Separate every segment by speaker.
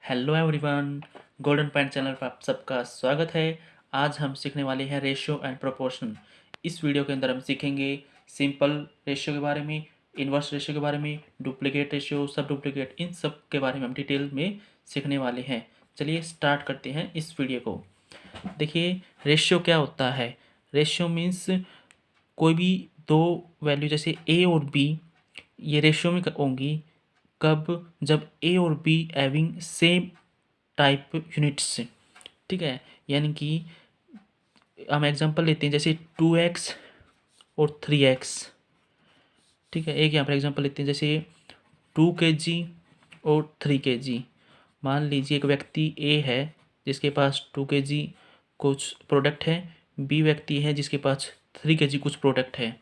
Speaker 1: Hello everyone, golden point channel पर आप सबका स्वागत है। आज हम सीखने वाले हैं रेशियो एंड प्रोपोर्शन। इस वीडियो के अंदर हम सीखेंगे सिंपल रेशियो के बारे में, इन्वर्स रेशियो के बारे में, डुप्लीकेट रेशियो, सब डुप्लीकेट, इन सब के बारे में हम डिटेल में सीखने वाले हैं। चलिए स्टार्ट करते हैं इस वीडियो को। देखिए रेशियो क्या होता है। रेशियो मीन्स कोई भी दो वैल्यू जैसे ए और बी ये रेशियो में होंगी कब, जब ए और be having same type units. ठीक है, यानी कि हम एग्जांपल लेते हैं जैसे 2x और 3x। ठीक है, एक यहाँ पर एग्जांपल लेते हैं जैसे 2 kg और 3 kg। मान लीजिए एक व्यक्ति ए है जिसके पास 2 kg कुछ प्रोडक्ट है, बी व्यक्ति है जिसके पास 3 kg कुछ प्रोडक्ट है।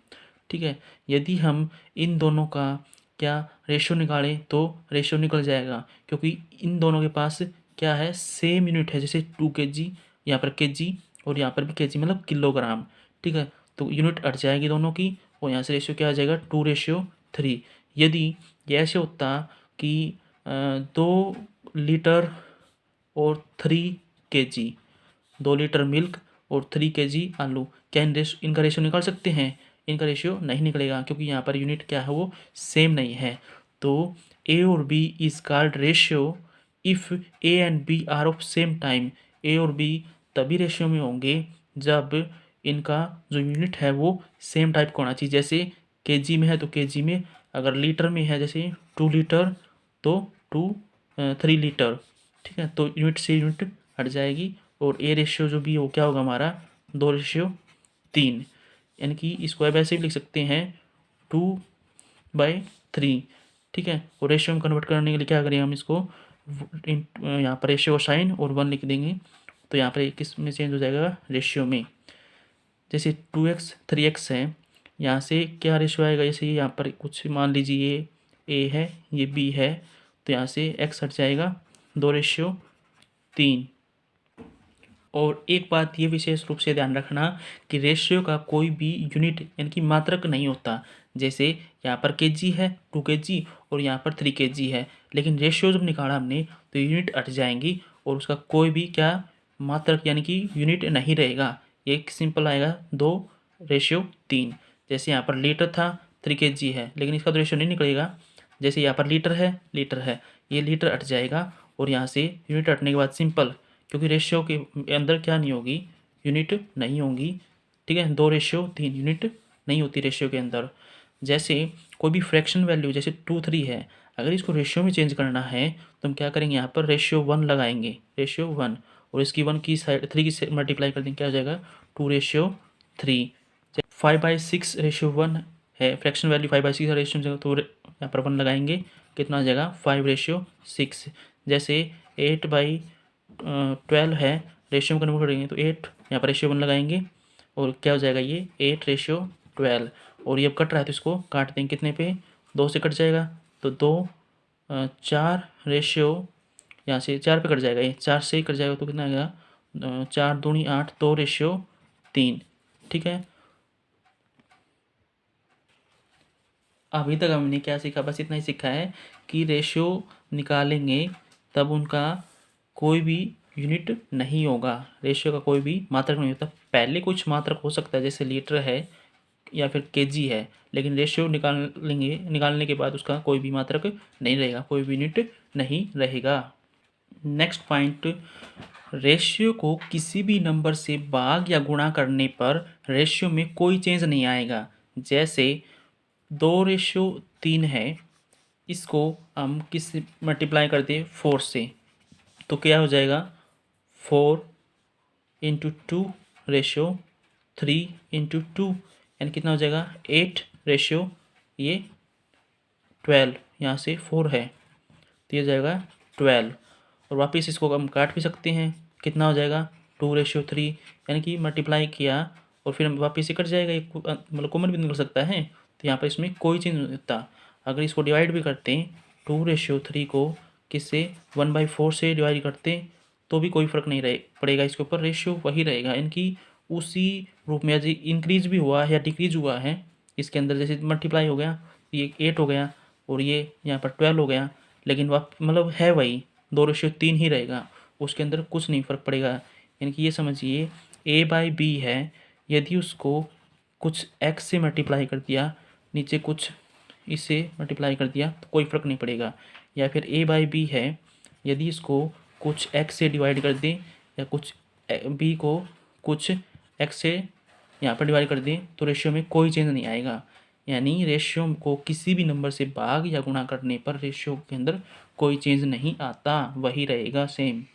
Speaker 1: ठीक है, यदि हम इन दोनों का क्या रेशियो निकालें तो रेशियो निकल जाएगा, क्योंकि इन दोनों के पास क्या है, सेम यूनिट है। जैसे 2 kg, यहाँ पर kg और यहाँ पर भी kg मतलब किलोग्राम। ठीक है, तो यूनिट हट जाएगी दोनों की और यहाँ से रेशियो क्या आ जाएगा, 2:3। यदि ये ऐसे होता कि 2 लीटर और 3 kg, 2 लीटर मिल्क और 3 kg आलू, क्या इनका रेशियो निकाल सकते हैं? इनका रेशियो नहीं निकलेगा, क्योंकि यहाँ पर यूनिट क्या है, वो सेम नहीं है। तो ए और B is called ratio if A and B are of same time. A और बी तभी रेशियो में होंगे जब इनका जो यूनिट है वो सेम टाइप का होना चाहिए। जैसे केजी में है तो केजी में, अगर लीटर में है जैसे 2 लीटर तो 3 लीटर। ठीक है, तो यूनिट से यूनिट हट जाएगी और ए रेशियो जो भी है वो क्या होगा हमारा, 2:3। यानी कि इसको अब ऐसे भी लिख सकते हैं 2/3। ठीक है, और रेशियो में कन्वर्ट करने के लिए क्या करेंगे हम इसको, यहाँ पर रेशियो साइन और 1 लिख देंगे, तो यहाँ पर किस में चेंज हो जाएगा, रेशियो में। जैसे 2x 3x है, यहाँ से क्या रेशियो आएगा, जैसे यहाँ पर कुछ मान लीजिए ये ए है ये बी है, तो यहाँ से x हट जाएगा, 2:3। और एक बात ये विशेष रूप से ध्यान रखना कि रेशियो का कोई भी यूनिट यानी कि मात्रक नहीं होता। जैसे यहाँ पर kg है 2 kg और यहाँ पर 3 kg है, लेकिन रेशियो जब निकाला हमने तो यूनिट हट जाएंगी और उसका कोई भी क्या मात्रक यानी कि यूनिट नहीं रहेगा। एक सिंपल आएगा 2:3। जैसे यहाँ पर लीटर था 3 kg है, लेकिन इसका तो रेशियो नहीं निकलेगा। जैसे यहाँ पर लीटर है ये लीटर हट जाएगा और यहाँ से यूनिट हटने के बाद सिंपल, क्योंकि रेशियो के अंदर क्या नहीं होगी, यूनिट नहीं होंगी। ठीक है, 2:3 यूनिट नहीं होती रेशियो के अंदर। जैसे कोई भी फ्रैक्शन वैल्यू जैसे 2 3 है, अगर इसको रेशियो में चेंज करना है तो हम क्या करेंगे, यहाँ पर रेशियो 1 लगाएंगे, रेशियो 1, और इसकी 1 की साइड 3 की मल्टीप्लाई कर देंगे, क्या हो जाएगा 2:3। 5/6 रेशियो 1 है, फ्रैक्शन वैल्यू 5/6 रेशियो, तो यहाँ पर 1 लगाएंगे, कितना आ जाएगा 5:6। जैसे 8/12 है, रेशियो में कन्वर्ट करेंगे तो 8, यहाँ पर रेशियो 1 लगाएंगे और क्या हो जाएगा ये 8:12। और ये अब कट रहा है तो इसको काट देंगे, कितने पे, 2 से कट जाएगा तो 2, 4 रेशियो, यहाँ से 4 पे कट जाएगा, ये 4 से ही कट जाएगा तो कितना आएगा 4 दूनी 8, 2:3। ठीक है, अभी तक हमने क्या सीखा, बस इतना ही सीखा है कि रेशियो निकालेंगे तब उनका कोई भी यूनिट नहीं होगा, रेशियो का कोई भी मात्रक नहीं होता। पहले कुछ मात्रक हो सकता है जैसे लीटर है या फिर केजी है, लेकिन रेशियो निकालने के बाद उसका कोई भी मात्रक नहीं रहेगा, कोई भी यूनिट नहीं रहेगा। नेक्स्ट पॉइंट, रेशियो को किसी भी नंबर से भाग या गुणा करने पर रेशियो में कोई चेंज नहीं आएगा। जैसे 2:3 है, इसको हम किस मल्टीप्लाई कर दें 4 से, तो क्या हो जाएगा 4×2:3 यानी कितना हो जाएगा 8:12। यहाँ से 4 है तो ये जाएगा 12, और वापस इसको हम काट भी सकते हैं, कितना हो जाएगा 2:3, यानी कि मल्टीप्लाई किया और फिर वापस से कट जाएगा, एक मतलब कॉमन भी निकल सकता है, तो यहाँ पर इसमें कोई चेंज नहीं होता। अगर इसको डिवाइड भी करते हैं 2:3 को किससे 1/4 से डिवाइड करते हैं तो भी कोई फ़र्क नहीं पड़ेगा, इसके ऊपर रेशियो वही रहेगा, इनकी उसी रूप में यदि इंक्रीज भी हुआ है या डिक्रीज हुआ है इसके अंदर, जैसे मल्टीप्लाई हो गया ये 8 हो गया और ये यहाँ पर 12 हो गया, लेकिन वह मतलब है वही, 2:3 ही रहेगा, उसके अंदर कुछ नहीं फ़र्क पड़ेगा। यानी कि ये समझिए A/B है, यदि उसको कुछ x से मल्टीप्लाई कर दिया, नीचे कुछ इससे मल्टीप्लाई कर दिया तो कोई फ़र्क नहीं पड़ेगा। या फिर A/B है, यदि इसको कुछ x से डिवाइड कर दें या कुछ b को कुछ x से यहाँ पर डिवाइड कर दें तो रेशियो में कोई चेंज नहीं आएगा। यानी रेशियो को किसी भी नंबर से भाग या गुणा करने पर रेशियो के अंदर कोई चेंज नहीं आता, वही रहेगा सेम।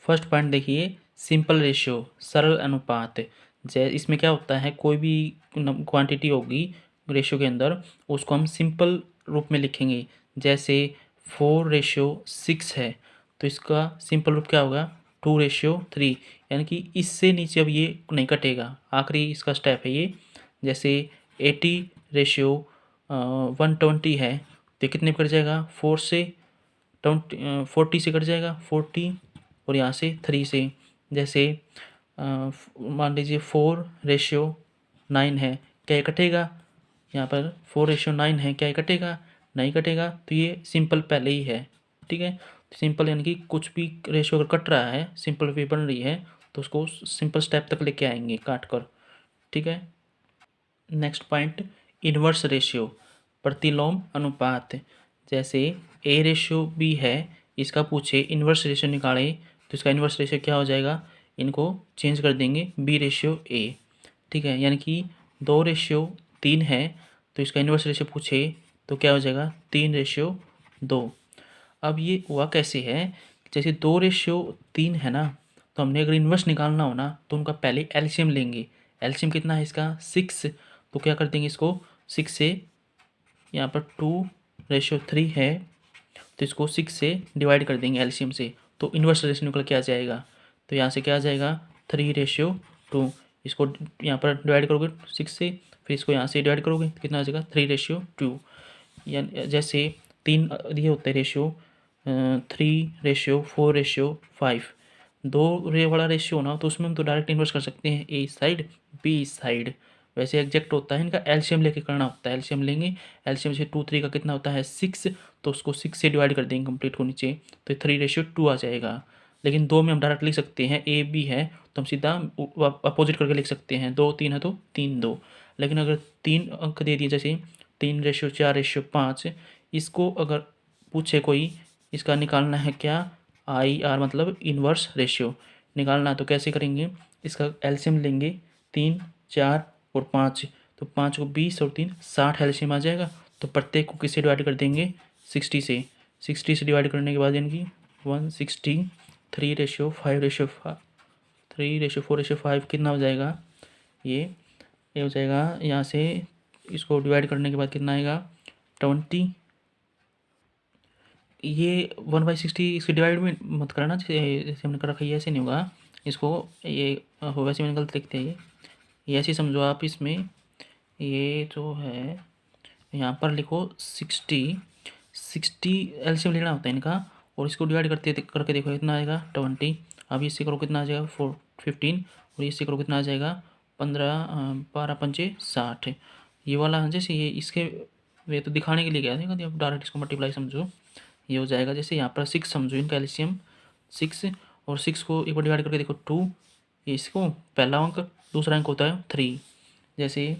Speaker 1: फर्स्ट पॉइंट देखिए, सिंपल रेशियो, सरल अनुपात। इसमें क्या होता है, कोई भी क्वांटिटी होगी रेशियो के अंदर, उसको हम सिंपल रूप में लिखेंगे। जैसे 4:6 है तो इसका सिंपल रूप क्या होगा, 2:3। यानी कि इससे नीचे अब ये नहीं कटेगा, आखिरी इसका स्टेप है ये। जैसे 80:120 है तो कितने पर कट जाएगा, 4 से 40 से कट जाएगा, 40 और यहाँ से 3 से। जैसे मान लीजिए 4:9 है, क्या ये कटेगा, यहाँ पर 4:9 है, क्या ये कटेगा, नहीं कटेगा। तो ये सिंपल पहले ही है, ठीक है। सिंपल यानी कि कुछ भी रेशियो अगर कट रहा है, सिंपल वे बन रही है तो उसको सिंपल स्टेप तक लेके आएंगे काट कर, ठीक है। नेक्स्ट पॉइंट, इन्वर्स रेशियो, प्रतिलोम अनुपात। जैसे A/B है, इसका पूछे इन्वर्स रेशियो निकाले तो इसका इन्वर्स रेशियो क्या हो जाएगा, इनको चेंज कर देंगे B/A, ठीक है। यानी कि 2:3 है तो इसका इन्वर्स रेशियो पूछे तो क्या हो जाएगा, 3:2। अब ये हुआ कैसे है, जैसे 2:3 है ना, तो हमने अगर इन्वर्स निकालना हो ना तो उनका पहले एलसीएम लेंगे। एलसीएम कितना है इसका, 6। तो क्या कर देंगे इसको 6 से, यहाँ पर 2:3 है तो इसको 6 से डिवाइड कर देंगे एलसीएम से, तो इन्वर्स रेशियो निकल के आ जाएगा। तो यहाँ से क्या आ जाएगा, 3:2। इसको यहाँ पर डिवाइड करोगे 6 से, फिर इसको यहाँ से डिवाइड करोगे कितना आ जाएगा, 3:2। या जैसे 3 ये होता है रेशियो, 3:4:5। 2 रे वाला रेशियो ना तो उसमें हम तो डायरेक्ट इन्वर्स कर सकते हैं, ए साइड बी साइड। वैसे एग्जैक्ट होता है इनका एलसीएम लेके करना होता है। एलसीएम लेंगे, एलसीएम से 2 3 का कितना होता है 6, तो उसको 6 से डिवाइड कर देंगे कंप्लीट को नीचे, तो 3:2 आ जाएगा। लेकिन 2 में हम डायरेक्ट लिख सकते हैं, ए बी है तो हम सीधा अपोजिट करके लिख सकते हैं, 2 3 है तो 3:2। लेकिन अगर 3 अंक दे दिए, जैसे 3:4:5, इसको अगर पूछे कोई, इसका निकालना है क्या, IR मतलब इन्वर्स रेशियो निकालना है, तो कैसे करेंगे, इसका एलसीएम लेंगे 3 4 और 5, तो 5 को 20 और 3 60 एलसीएम आ जाएगा। तो प्रत्येक को किससे डिवाइड कर देंगे, 60 से। 60 से डिवाइड करने के बाद यानी कि 160, 3:4:5 कितना हो जाएगा, ये हो जाएगा। यहाँ से इसको डिवाइड करने के बाद कितना आएगा, 20। ये 1/60 इसके डिवाइड में मत करना, जैसे हमने कर रखा है ऐसे नहीं होगा इसको, ये वैसे में गलत लिखते हैं ये ऐसे समझो आप। इसमें ये जो है यहाँ पर लिखो 60 एलसीएम लेना होता है इनका, और इसको डिवाइड करके देखो कितना आएगा 20। अब इससे करो कितना आ जाएगा 15, और इससे करो कितना आ जाएगा 15, 12 पंचे 60। ये वाला जैसे ये इसके वे तो दिखाने के लिए गया था, अब डायरेक्ट इसको मल्टीप्लाई समझो, ये हो जाएगा। जैसे यहाँ पर 6 समझो, इनका एलसीएम 6, और 6 को एक बार डिवाइड करके देखो 2, ये इसको पहला अंक, दूसरा अंक होता है 3। जैसे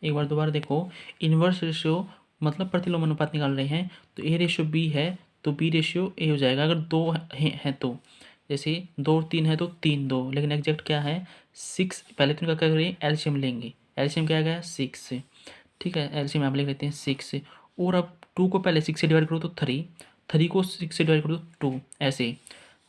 Speaker 1: एक बार दोबारा देखो, इन्वर्स रेशियो मतलब प्रतिलोम अनुपात निकाल रहे हैं, तो A/B है तो B/A हो जाएगा। अगर 2 हैं तो, जैसे 2 और 3 है तो 3:2, लेकिन एग्जैक्ट क्या है 6। पहले तो इनका क्या करेंगे, एलसीएम लेंगे। एलसीएम क्या आ गया 6, ठीक है। एलसीएम आप लिख लेते हैं 6, और अब 2 को पहले 6 से डिवाइड करो तो 3 को 6 से डिवाइड करो तो 2, ऐसे।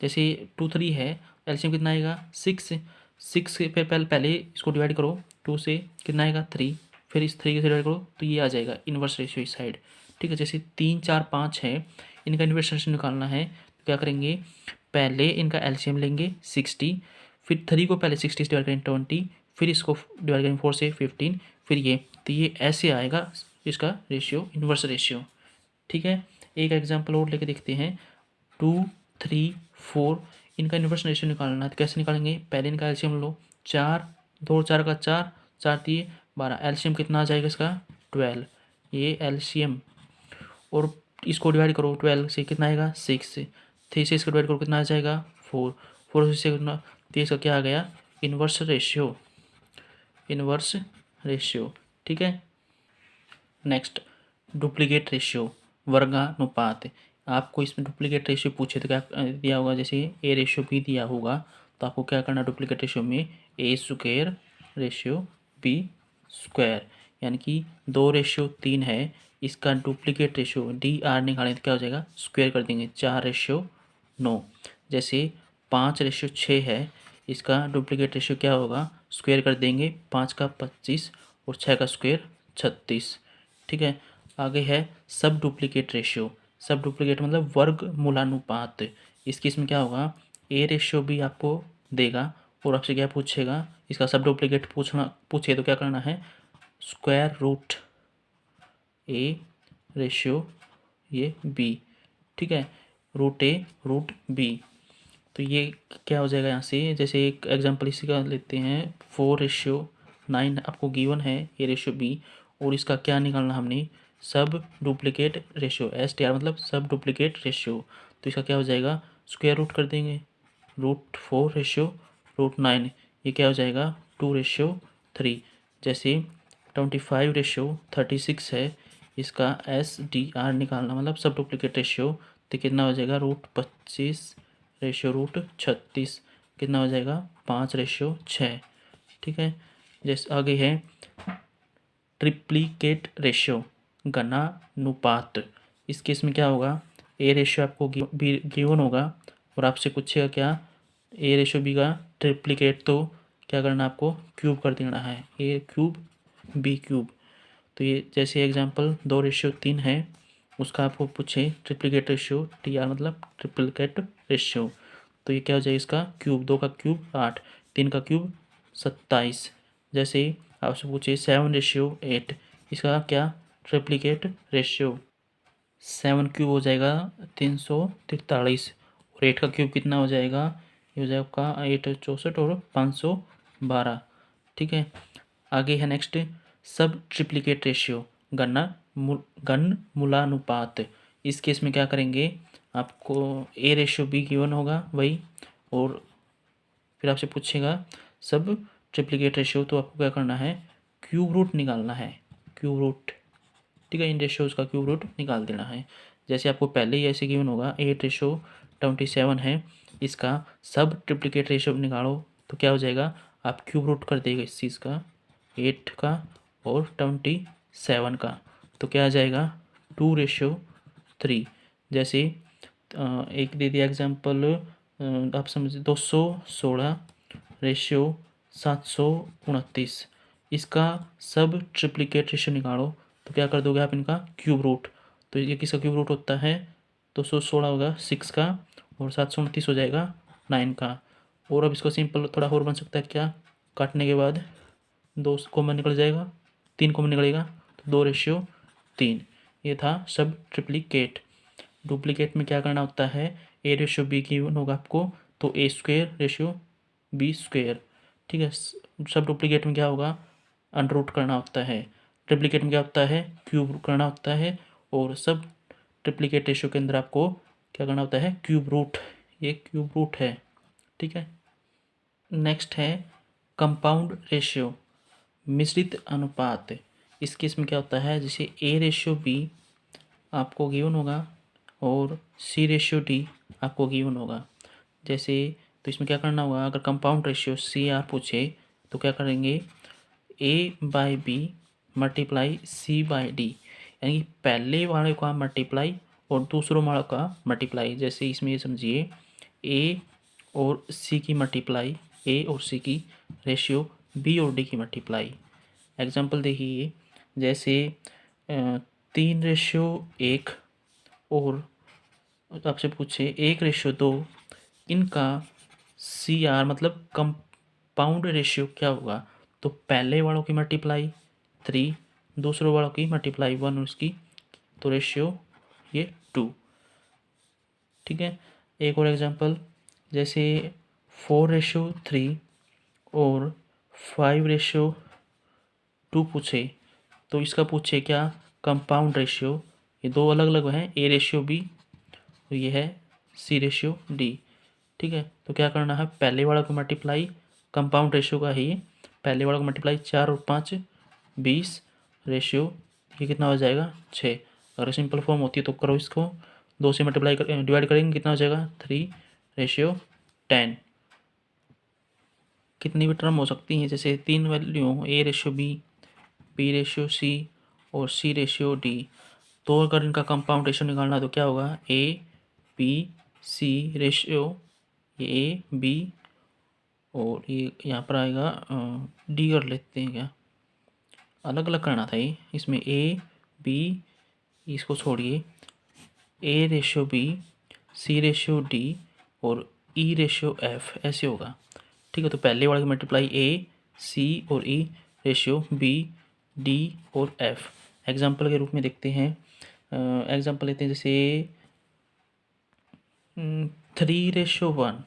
Speaker 1: जैसे 2 3 है, एलसीएम कितना आएगा 6। 6 से पहले इसको डिवाइड करो 2 से, कितना आएगा 3, फिर इस 3 से डिवाइड करो तो ये आ जाएगा इन्वर्स रेशियो इस साइड, ठीक है। जैसे 3 4 5 है, इनका इन्वर्स रेशियो निकालना है तो क्या करेंगे, पहले इनका एलसीएम लेंगे 60, फिर 3 को पहले 60 से डिवाइड करेंगे 20, फिर इसको डिवाइड करेंगे 4 से 15, फिर ये, तो ये ऐसे आएगा इसका रेशियो, इन्वर्स रेशियो, ठीक है। एक एग्जांपल और लेके देखते हैं, 2 3 4, इनका इन्वर्स रेशियो निकालना है तो कैसे निकालेंगे, पहले इनका एलसीएम लो, 4 2 4 का 4, 4 3 12, एलसीएम कितना आ जाएगा इसका 12, ये एलसीएम। और इसको डिवाइड करो 12 से कितना आएगा 6, 3 से इसको डिवाइड करो कितना आ जाएगा 4, 4 से कितना, तो इसका क्या आ गया इन्वर्स रेशियो, इन्वर्स रेशियो। ठीक है। नेक्स्ट डुप्लीकेट रेशियो, वर्गानुपात। आपको इसमें डुप्लीकेट रेशियो पूछे तो क्या दिया होगा, जैसे ए रेशियो बी दिया होगा तो आपको क्या करना डुप्लीकेट रेशियो में ए स्क्वायर रेशियो बी स्क्वायर, यानी कि 2:3 है, इसका डुप्लीकेट रेशियो डी आर निकालें तो क्या हो जाएगा स्क्वायर कर देंगे 4:9। जैसे 5:6 है, इसका डुप्लीकेट रेशियो क्या होगा स्क्वायर कर देंगे 5 का 25 और 6 का स्क्वायर 36। ठीक है। आगे है सब डुप्लीकेट रेशियो, सब डुप्लीकेट मतलब वर्गमूलानुपात। इस केस में क्या होगा ए रेशियो भी आपको देगा और आपसे क्या पूछेगा इसका सब डुप्लीकेट पूछे तो क्या करना है स्क्वायर रूट ए रेशियो ये बी। ठीक है, रूट ए रूट बी। तो ये क्या हो जाएगा यहाँ से, जैसे एक एग्जांपल इसी का लेते हैं 4:9 आपको गिवन है ए रेशियो बी, और इसका क्या निकालना हमने सब duplicate ratio S T R मतलब सब डुप्लीकेट रेशियो। तो इसका क्या हो जाएगा स्क्वायर रूट कर देंगे √4/√9, ये क्या हो जाएगा 2:3। जैसे 25:36 है, इसका एस डी आर निकालना मतलब सब डुप्लीकेट रेशियो, तो कितना हो जाएगा √25/√36, कितना हो जाएगा 5:6। ठीक है। जैसे आगे है ट्रिप्लीकेट रेशियो, घनानुपात। इस केस में क्या होगा ए रेशियो आपको गिवन होगा और आपसे पूछेगा क्या ए रेशियो बी का ट्रिप्लीकेट, तो क्या करना आपको क्यूब कर देना है ए क्यूब बी क्यूब। तो ये जैसे एग्जांपल 2:3 है, उसका आपको पूछे ट्रिप्लीकेट रेशियो टी आर मतलब ट्रिप्लीकेट रेशियो, तो ये क्या हो जाएगा इसका क्यूब, 2 का क्यूब 8, 3 का क्यूब 27। जैसे आपसे पूछे 7:8, इसका क्या ट्रिप्लीकेट रेशियो 7 क्यूब हो जाएगा 343, और 8 का क्यूब कितना हो जाएगा ये हो जाएगा आपका 8 64 और 512। ठीक है। आगे है नेक्स्ट सब ट्रिप्लीकेट रेशियो, घनमूलानुपात। इस केस में क्या करेंगे आपको ए रेशियो बी गिवन होगा वही, और फिर आपसे पूछेगा सब ट्रिप्लीकेट रेशियो, तो आपको क्या करना है क्यूब रूट निकालना है, क्यूब रूट। ठीक है, इन रेशियोज का क्यूब रूट निकाल देना है। जैसे आपको पहले ही ऐसे गिवन होगा 8:27 है, इसका सब ट्रिप्लीकेट रेशियो निकालो तो क्या हो जाएगा आप क्यूब रूट कर देगा इस चीज़ का 8 का और 27 का, तो क्या आ जाएगा 2:3। जैसे एक दे दिया एग्जांपल आप समझिए 216:729, इसका सब ट्रिप्लीकेट रेशियो निकालो तो क्या कर दोगे आप इनका क्यूब रूट, तो ये किसका क्यूब रूट होता है 216 होगा 6 का और 729 हो जाएगा 9 का। और अब इसको सिंपल थोड़ा और बन सकता है क्या, काटने के बाद 2 कॉमन निकल जाएगा 3 कॉमन निकलेगा तो 2:3। ये था सब ट्रिप्लीकेट। डुप्लीकेट में क्या करना होता है ए रेशियो बी गिवन होगा आपको तो ए स्क्वायर रेशियो बी स्क्वायर। ठीक है। सब डुप्लीकेट में क्या होगा अंडर रूट करना होता है, ट्रिप्लीकेट में क्या होता है क्यूब करना होता है, और सब ट्रिप्लीकेट रेशियो के अंदर आपको क्या करना होता है क्यूब रूट, ये क्यूब रूट है। ठीक है। नेक्स्ट है कंपाउंड रेशियो, मिश्रित अनुपात। इस केस में क्या होता है जैसे ए रेशियो बी आपको गिवन होगा और सी रेशियो डी आपको गिवन होगा। जैसे तो इसमें क्या करना होगा अगर कंपाउंड रेशियो सी आर पूछे तो क्या करेंगे A/B मल्टीप्लाई C/D, यानी कि पहले वाले का मल्टीप्लाई और दूसरों वाले का मल्टीप्लाई। जैसे इसमें ये समझिए A और C की मल्टीप्लाई, A और C की रेशियो B और D की मल्टीप्लाई। एग्जांपल देखिए जैसे 3:1 और आपसे पूछे 1:2, इनका CR मतलब कंपाउंड रेशियो क्या होगा, तो पहले वालों की मल्टीप्लाई 3, दूसरों वालों की मल्टीप्लाई 1 और उसकी तो रेशियो ये 2। ठीक है। एक और एग्जांपल जैसे 4:3 और 5:2 पूछे तो इसका पूछे क्या कंपाउंड रेशियो, ये दो अलग अलग हैं, A रेशियो B और ये है C रेशियो D। ठीक है, तो क्या करना है, पहले वाला को मल्टीप्लाई, कंपाउंड रेशियो का ही पहले वाला को मल्टीप्लाई 4 और 5 20 रेशियो, ये कितना हो जाएगा 6। अगर सिंपल फॉर्म होती है तो करो, इसको 2 से मल्टीप्लाई कर डिवाइड करेंगे, कितना हो जाएगा 3 रेशियो 10। कितनी भी टर्म हो सकती हैं, जैसे 3 वैल्यू हो, A ratio B ratio C और C रेशियो D। तो अगर इनका कंपाउंड रेशियो निकालना है तो क्या होगा, A B C रेशियो, ये A B और ये यहाँ पर आएगा D कर लेते हैं, क्या अलग अलग करना था ये, इसमें A B, इसको छोड़िए, A ratio B C ratio D और E रेशियो F, ऐसे होगा। ठीक है, तो पहले वाले की मल्टीप्लाई A C और E रेशियो B D और F। एग्जाम्पल के रूप में देखते हैं, एग्जाम्पल लेते हैं जैसे 3 रेशियो 1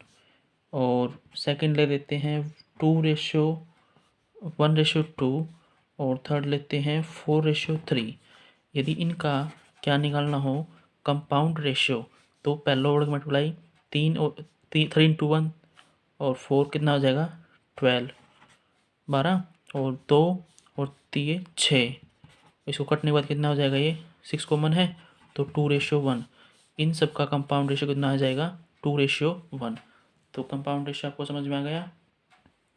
Speaker 1: और सेकंड ले लेते हैं 2 रेशियो 1 रेशियो 2 और थर्ड लेते हैं 4 रेशियो 3। यदि इनका क्या निकालना हो, कंपाउंड रेशियो, तो पहला वर्ड मल्टीप्लाई 3 और 3 इंटू 1 और 4 कितना हो जाएगा 12 और 2 और 3 6। इसको कटने के बाद कितना हो जाएगा, ये 6 कॉमन है तो 2 रेशियो 1। इन सब का कंपाउंड रेशियो कितना आ जाएगा 2 रेशियो 1। तो कंपाउंड रेशियो आपको समझ में आ गया।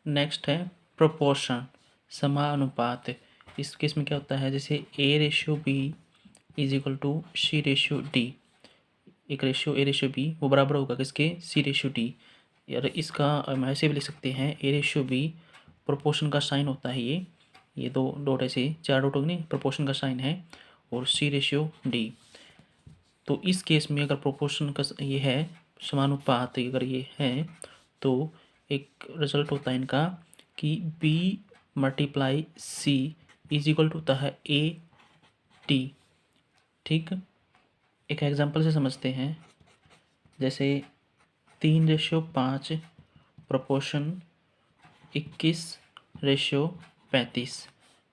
Speaker 1: नेक्स्ट है प्रोपोर्शन, समानुपात। इस केस में क्या होता है, जैसे A ratio B is equal to C ratio D, एक रेशियो A रेशियो B वो बराबर होगा किसके, C रेशियो D। यार इसका हम ऐसे भी लिख सकते हैं, A रेशियो B प्रोपोर्शन का साइन होता है, ये दो डॉट ऐसे 4 डॉट नहीं, प्रोपोर्शन का साइन है, और C रेशियो D। तो इस केस में अगर प्रोपोर्शन का ये है, समानुपात अगर ये है, तो एक रिजल्ट होता है इनका कि B multiply C is equal to होता है AD। ठीक, एक एग्जांपल से समझते हैं, जैसे 3 रेशियो 5 प्रोपोर्शन 21 रेशियो 35।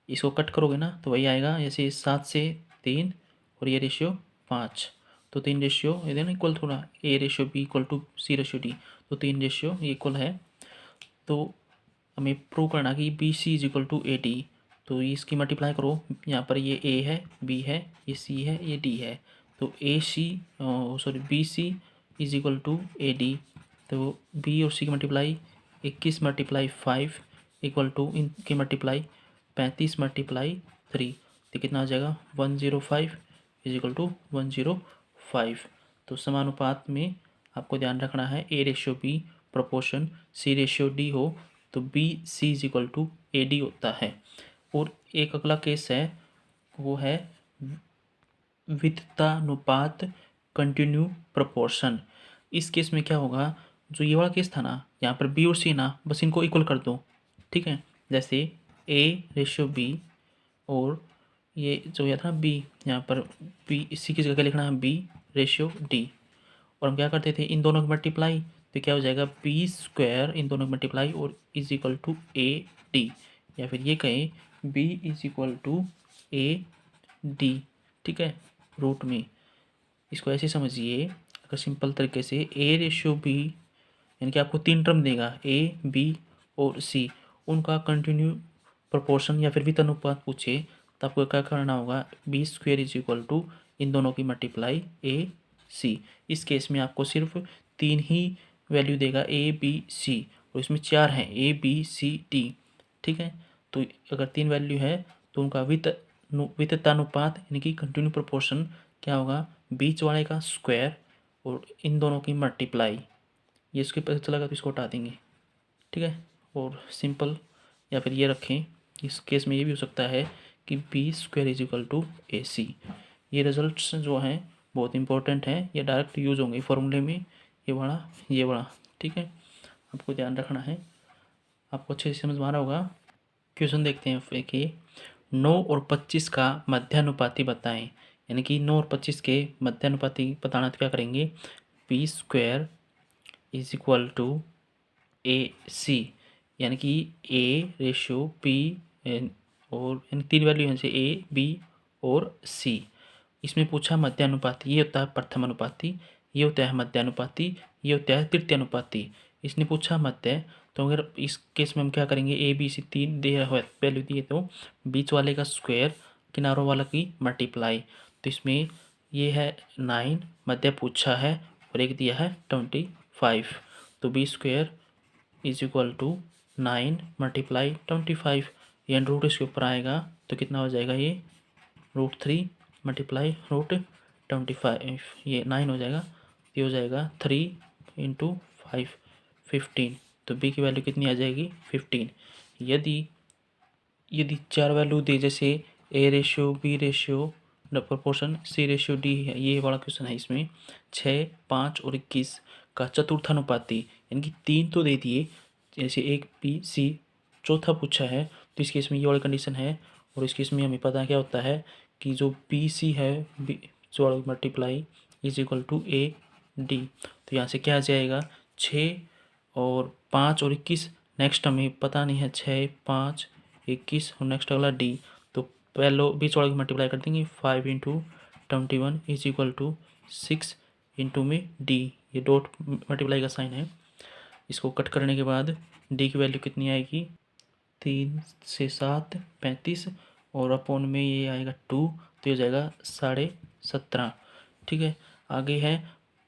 Speaker 1: इसको कट करोगे ना तो वही आएगा, जैसे 7 से 3 और ये रेशियो 5, तो 3 रेशियो ये ना इक्वल, थोड़ा A ratio B equal to C ratio D, तो 3 रेशियो ये इक्वल है। तो हमें प्रूव करना कि BC is equal to AD, तो इसकी मल्टीप्लाई करो, यहाँ पर ये A है, B है, ये C है, ये D है, तो BC is equal to AD। तो B और C की मल्टीप्लाई 21 मल्टीप्लाई 5 इक्वल टू इनकी मल्टीप्लाई 35 मल्टीप्लाई 3, तो कितना आ जाएगा 105 इज इक्वल टू 105। तो समानुपात में आपको ध्यान रखना है, A ratio B proportion C ratio D हो तो BC is equal to AD होता है। और एक अगला केस है, वो है विततानुपात कंटिन्यू प्रोपोर्शन। इस केस में क्या होगा, जो ये वाला केस था ना, यहाँ पर B और C ना, बस इनको इक्वल कर दो। ठीक है, जैसे A रेशियो B और ये जो यह था B, यहाँ पर C की जगह लिखना है B रेशियो D, और हम क्या करते थे, इन दोनों की मल्टीप्लाई, तो क्या हो जाएगा B² इन दोनों की मल्टीप्लाई और इज इक्वल टू AD, या फिर ये कहें B is equal to AD। ठीक है, रूट में इसको ऐसे समझिए, अगर सिंपल तरीके से A रेशियो B, यानी कि आपको 3 टर्म देगा A B और C, उनका कंटिन्यू प्रोपोर्शन या फिर वितनुपात पूछे तो आपको क्या करना होगा, B² इज इक्वल टू इन दोनों की मल्टीप्लाई AC। इस केस में आपको सिर्फ 3 ही वैल्यू देगा ABC, और इसमें 4 हैं ABCD। ठीक है, तो अगर 3 वैल्यू है तो उनका विततानुपात यानी कि कंटिन्यू प्रोपोर्शन क्या होगा, बीच वाले का स्क्वायर और इन दोनों की मल्टीप्लाई। ये इसके पता चलेगा तो इसको हटा देंगे। ठीक है, और सिंपल या फिर ये रखें, इस केस में ये भी हो सकता है कि B² is equal to AC। ये रिजल्ट्स जो हैं बहुत इंपॉर्टेंट हैं, ये डायरेक्ट यूज होंगे फॉर्मूले में, ये बड़ा। ठीक है, आपको ध्यान रखना है। आपको अच्छे से समझ में आ रहा होगा। क्वेश्चन देखते हैं कि 9 और 25 का मध्यानुपाती बताएं, यानी कि 9 और 25 के मध्यानुपाती बताना तो क्या करेंगे, B² is equal to AC, यानी कि A रेशियो B और यानी 3 वैल्यू हैं, A B और C। इसमें पूछा मध्यानुपाती, ये होता है प्रथम अनुपाती, ये होता है मध्यानुपाती, ये होता है तृतीय अनुपाती। इसने पूछा मध्य, तो अगर इस केस में हम क्या करेंगे, ए बी सी तीन दिया हुआ वैल्यू दिए तो बीच वाले का स्क्वायर, किनारों वाला की मल्टीप्लाई। तो इसमें ये है 9, मध्य पूछा है और एक दिया है 25। तो b square is equal to 9 multiply 25, ये रूट इसके ऊपर आएगा तो कितना हो जाएगा, ये √3 मल्टीप्लाई √25, ये 9 हो जाएगा, ये हो जाएगा 3 × 5 15। तो बी की वैल्यू कितनी आ जाएगी 15। यदि 4 वैल्यू दे, जैसे a ratio, b ratio, proportion, c ratio d है, ये वाला क्वेश्चन है, इसमें 6, 5 और 21 का चतुर्थानुपाती, यानी कि 3 तो दे दिए, जैसे एक बी सी, चौथा पूछा है, तो इस केस में ये वाली कंडीशन है। और इस केस में हमें पता है क्या होता है कि जो बी सी है, बी जो multiply is equal to a d. तो यहाँ से क्या आ जाएगा, 6 और 5 और 21, नेक्स्ट हमें पता नहीं है, 6, 5, 21 और नेक्स्ट अगला डी। तो पहले बीच वाले की मल्टीप्लाई कर देंगे, 5 × 21 इज इक्वल टू 6 इंटू में डी, ये डॉट मल्टीप्लाई का साइन है। इसको कट करने के बाद डी की वैल्यू कितनी आएगी, 3 से 7 35 और अपॉन में ये आएगा 2, तो ये हो जाएगा 17.5। ठीक है, आगे है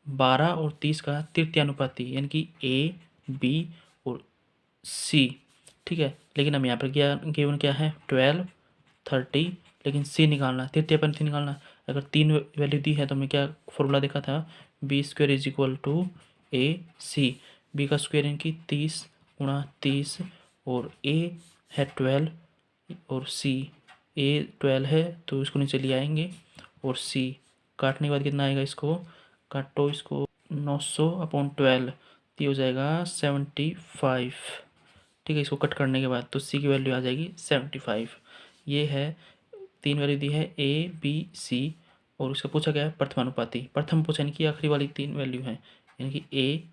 Speaker 1: 12 और 30 का तृतीय अनुपाती, यानी कि ए बी और सी। ठीक है, लेकिन हम यहाँ पर क्या गिवन क्या है, 12 30, लेकिन सी निकालना है, तृतीय पंक्ति निकालना है। अगर 3 वैल्यू दी है तो हमें क्या फॉर्मूला देखा था, b square is equal to a c, b का स्क्वायर यानी कि 30 × 30 और ए है 12 और सी, ए 12 है तो इसको नीचे ले आएंगे और सी काटने के बाद कितना आएगा, इसको काटो, इसको 900/12, ये हो जाएगा 75। ठीक है, इसको कट करने के बाद तो सी की वैल्यू आ जाएगी 75। ये है 3 वैल्यू दी है ए बी सी और उसका पूछा गया है प्रथमानुपाती, प्रथम पूछा यानी कि आखिरी वाली 3 वैल्यू हैं, यानी कि ए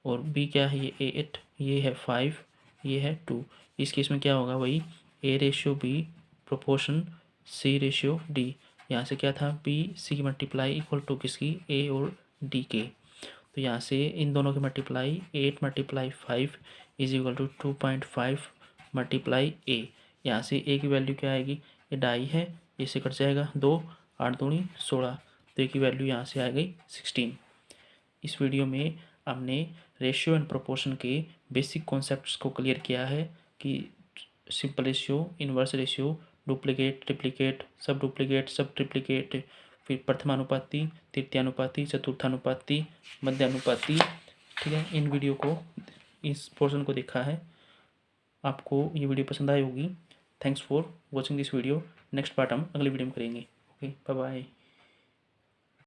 Speaker 1: और बी क्या है, ये 8, ये है 5, ये है 2। इस केस में क्या होगा, वही a ratio b proportion c ratio d. यहाँ से क्या था, b c multiply equal to किसकी, ए और डी के। तो यहाँ से इन दोनों की multiply 8 × 5 is equal to 2.5 multiply A. यहाँ से ए की वैल्यू क्या आएगी, ये डाई है, इससे कट जाएगा 2, 8 दूनी 16, तो ए की वैल्यू यहाँ से आ गई 16। इस वीडियो में हमने रेशियो एंड प्रोपोर्शन के बेसिक कॉन्सेप्ट्स को क्लियर किया है कि simple ratio, inverse ratio, duplicate, triplicate, सब डुप्लीकेट, सब ट्रिप्लीकेट, फिर प्रथमानुपाती, तृतीयानुपाती, चतुर्थानुपाती, मध्यानुपाती। ठीक है, इन वीडियो को, इस पोर्शन को देखा है, आपको ये वीडियो पसंद आई होगी। Thanks for watching this video. Next part हम अगले वीडियो में करेंगे। Okay, bye bye.